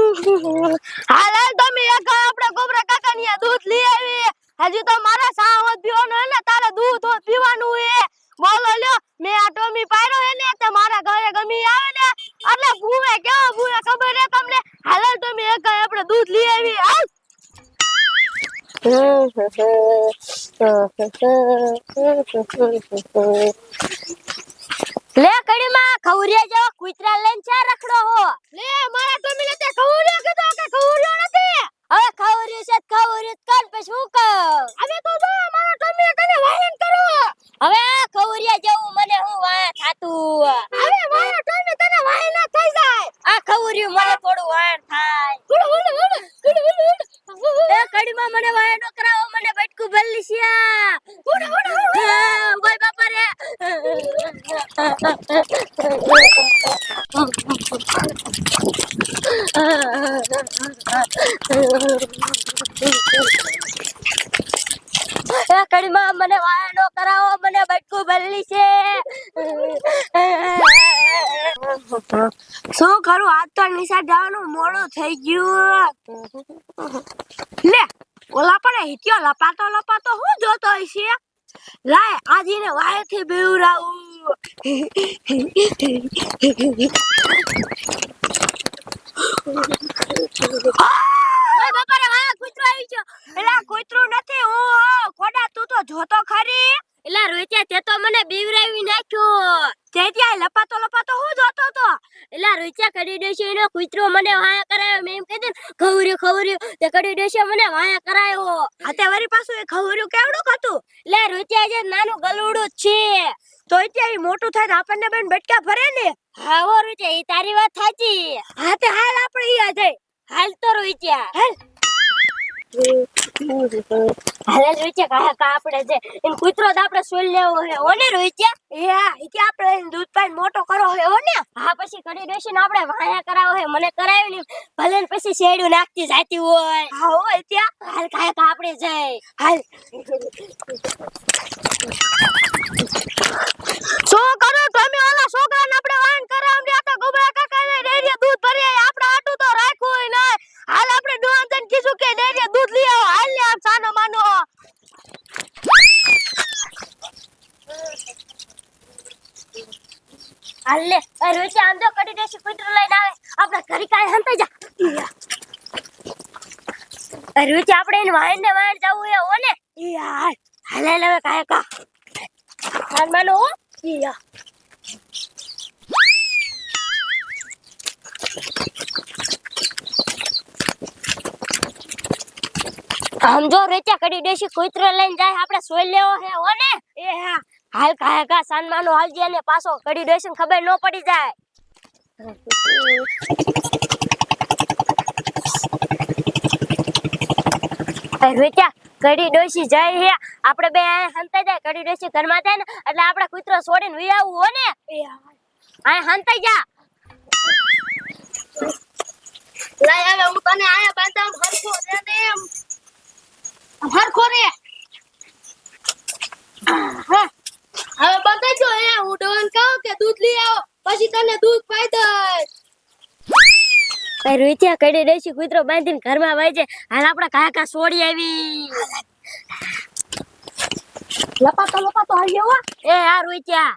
હાલ તમે એક આપણે ગોબરા કાકા ની દૂધ લઈ આવી. હજી તો મારા સાવત પીવાનો હે ને તારે દૂધ તો પીવાનું હે. બોલો લ્યો મે આ ટોમી પાડ્યો હે ને તે મારા ઘરે ગમી આવે ને એટલે ભૂવે કેવો ભૂવે ખબર હે તમને. હાલ તમે એક આપણે દૂધ લઈ આવી. હાલ લે કડીમાં ખવરિયા જેવો કૂતરા લઈને ચા રખડો હો. લે મારા ટોમીને તે ખવરિયા કીધો કે ખવરિયો નથી. હવે ખવરિયું છે ખવરિયું કર પછી હું કહું. હવે તો જો મારા ટોમીને તને વાયન કરો. હવે ખવરિયા જેવું મને હું વાય થાતું. હવે મારા ટોમી તને વાયન ન થઈ જાય. આ ખવરિયું મને થોડું વાયન થાય. એ કડીમાં મને વાયન ન કરાવો મને બટકું ભલ્લી શિયા. ઓય બાપા રે. એ કડીમાં મને વાયન ન કરાવો મને બટકું ભલ્લી છે. શું કરું આજ તો નિશા જવાનું મોડું થઈ ગયું. લે ઓલા પણ હિત્યો લપાતો હું જોતો હશે. લાય આજે ને વાય થી બેવરાવું. ઓય બાપા રે વાય કૂતરો આવી ગયો. એલા કૂતરું નથી હું ખોડા તું તો જોતો ખરી. એલા રોઈત્યા તે તો મને બીવરાવી નાખ્યો. તે ત્યાં લપાતો હું જોતો તો. એલા રોઈત્યા કડી દેશે એનો કૂતરો મને વાયા કરાયો. મેં એમ કીધું ખવર્યું તે કડી દેશે મને વાયા કરાયો. આ તે વરી પાછું એ ખવર્યું કેવડું હતું. એલા રોઈત્યા જે નાનું ગલુડું છે. તો ત્યાં ઈ મોટું થાય તો આપણને બેન બટકા ભરે ને. હા હો રોઈત્યા ઈ તારી વાત સાચી. હા તે હાલ આપણે ઈ આ જાય. હાલ તો રોઈત્યા હાલ. હાલે રોઈત્યા કાકા આપણે જે એન કૂતરો તો આપણે સોલ લેવો હે ઓને રોઈત્યા. એ હા ઈ કે આપણે દૂધ પાઈ મોટો કરો હે ઓને. હા પછી કરી દેશે ને આપણે વાયા કરાવો હે મને કરાવ્યું ને ભલે ને પછી શેડું નાખતી જાતી હોય. હા હોય ત્યાં હાલ કાકા આપણે જાય. હાલ શું કરો તમે ઓલા છોકરાને આપણે વાન કરાવ દે તો ગોબરા કાકાને ડેરીએ દૂધ ભરી આપણે આટું તો રાખ્યું હોય ને. હાલ આપણે ડોહાને કીધું કે ડેરીએ દૂધ લઈ આવો. હાલ લે આમ સાનો માનો. હાલ લે રોચે આમ તો કડી દેશી કૂતરો લઈને આવે આપણે ઘરે કાઈ હંતાઈ જા. રોચે આપણે એને વાયન ને વાયન જાવું હે ઓને. યાર હાલ હાલ હવે કાકા હાલ માનો હો. યા આમ જો રેચા કડી દેશી કૂતરો લઈને જાય આપણે સોઈ લેવો હે ઓને. એ હા હાલ કાકા સાનમાનો હાલજી અને પાછો કડી દેશી ખબર ન પડી જાય. રેચા કડી ડોશી જાય હે આપણે બે હંતાઈ જાય કડી ડોશી ઘરમાં જાય ને એટલે આપણે કૂતરો છોડીને વી આવું હો ને. આ હંતાઈ જા. લાય હવે હું તને આયા બાંધામ હરખો દે દે એમ હરખો રે. હા હવે બંધાઈ જો હે હું ડોન કહું કે દૂધ લઈ આવો પછી તને દૂધ પાઈ દે. કઈ રોઈત્યા કડી દેશી કૂતરો બાંધીને ઘરમાં વઈ જાય. હાલ આપણા કાકા છોડી આવી. લપાતો આવ્યો હો. એ આ રોઈત્યા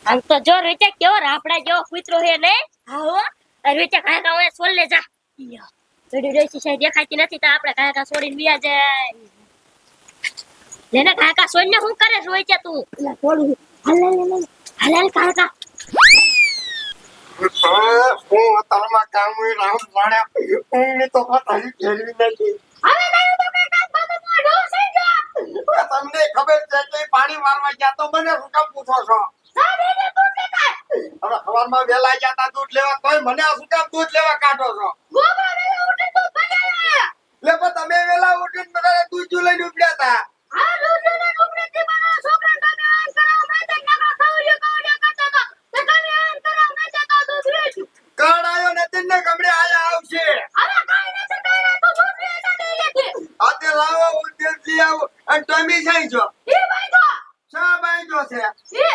આમ તો જો રોઈત્યા કેવો રાપડા જેવો કૂતરો હે ને. હા હો રોઈત્યા કાકા હવે છોડ લે જા. કડી દેશી સાહેબ દેખાતી નથી તો આપણે કાકા છોડીને વિયા જાય. લેને કાકા છોડને શું કરે રોઈત્યા તું. એલા છોડું હાલ કાકા. હું તલમાં કામ રામ વાણ્યા ઊંઘની તો પતાવી ફેરવી નથી. હવે તારું તો કઈ કામ બાબતમાં ઢો થઈ ગયો. તમને ખબર છે કે પાણી વારવા ગયા તો મને શું કામ પૂછો છો. સાહેબ દૂધ લેતા હવે સવારમાં વેલા ગયા તા દૂધ લેવા તોય મને શું કામ દૂધ લેવા કાઢો છો. ગોબરા વેલા ઉઠી દૂધ બનાવ્યા. લે પણ તમે વેલા ઉઠીને બધા દૂધ લઈને ઉપડ્યા તા. આ દૂધ લઈને ઉપડે તે મારા છોકરા તમે આન કરાવ મેં તે કાકા ખવડ્યો કરતા તો તે તમે આન કરાવ મેં તે તો દૂધ વેચ્યું. કણ આયો ને તેને ગમડે આયા આવશે. હવે કાઈ નથી કાઈ તો દૂધ લેતા દે લે. આતે લાવો ઉદ્દેશ લઈ આવો અને તમે જાય છો. એ ભાઈ તો શા બાંધ્યો છે. એ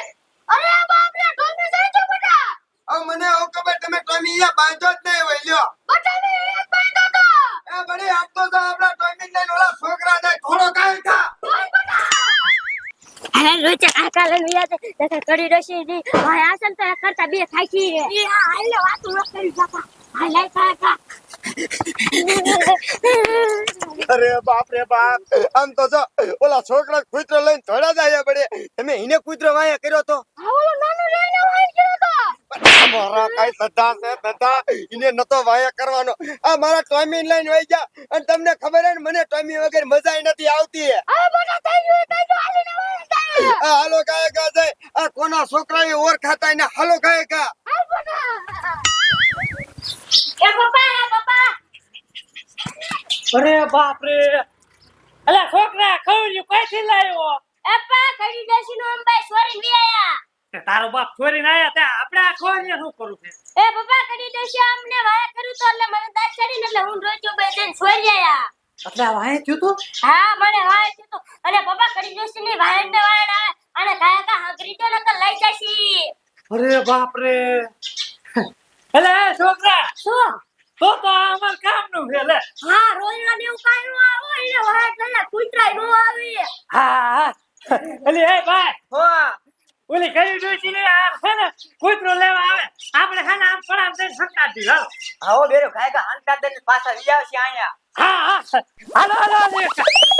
અરે બાપ રે ટોમી જાય છે બેટા. હવે મને આવું ખબર તમે ટોમી અહીંયા બાંધો જ નહીં હોય લ્યો બટાને એક બાંધો તો એ બડી આમ તો જો આપણા ટોમીન લઈને ઓલા છોકરા ને થોડો કાઈ ખા અરે રોચે કાકા લઈને વ્યા છે તે કરી રસી ની ભાઈ આસન તો એક કરતા બે થાકી રે એ હા હાલે વાતું ન કરી જાતા હાલે કાકા અરે બાપ રે બાપ આમ તો જો ઓલા છોકરા કૂતરો લઈને થોડા જાય બડે તમે એને કૂતરો વાયા કર્યો તો આ ઓલો નાનો રેનો વાઈ કર્યો તો મારા કાઈ સદા છે સદા એને નતો વાયા કરવાનો આ મારા ટોમીન લઈને વઈ જા અને તમને ખબર હે ને મને ટોમી વગર મજા નથી આવતી આ બટા થઈ ગયું હાલીને વાય જાય આ હાલો કાય કા જાય આ કોના છોકરાએ ઓળખાતા ને હાલો કાય કા આ બટા એ પપ્પા અરે બાપ રે અલા છોકરા ખવડ્યું કઈથી લાવ્યો એપા કરી દેસી નો અંબાઈ સોરી વી આયા તે તારો બાપ છોરીને આયા તે આપણે આ ખોરીને શું કરું છે એ પપ્પા કરી દેસી અમને વાયા કર્યું તો એટલે મને દાંત ચડીને એટલે હું રોજો બે જઈને સોરી આયા એટલે આ વાહે થયું તું હા મને વાય છે તો અને પપ્પા કરી દેસી ની વાયન ને વાયન આવે અને કાયા કા હગરી તો નકર લઈ જાશી અરે બાપ રે અલે છોકરા શું તો અમાર કામનું છે લે હા રોજના દેવ કાઈ નો આવો એને વાય એટલે કુતરાય નો આવી હા અલે એ ભાઈ હો ઓલી કરી દોઈ ને આ છે ને કૂતરો લેવા આવે આપણે ખાને આમ પડામ દઈને સરકાર દી હાલો આવો બેરો ખાય કે હાંકા દઈને પાછા લઈ આવશે અહીંયા હા હાલો હાલો હાલો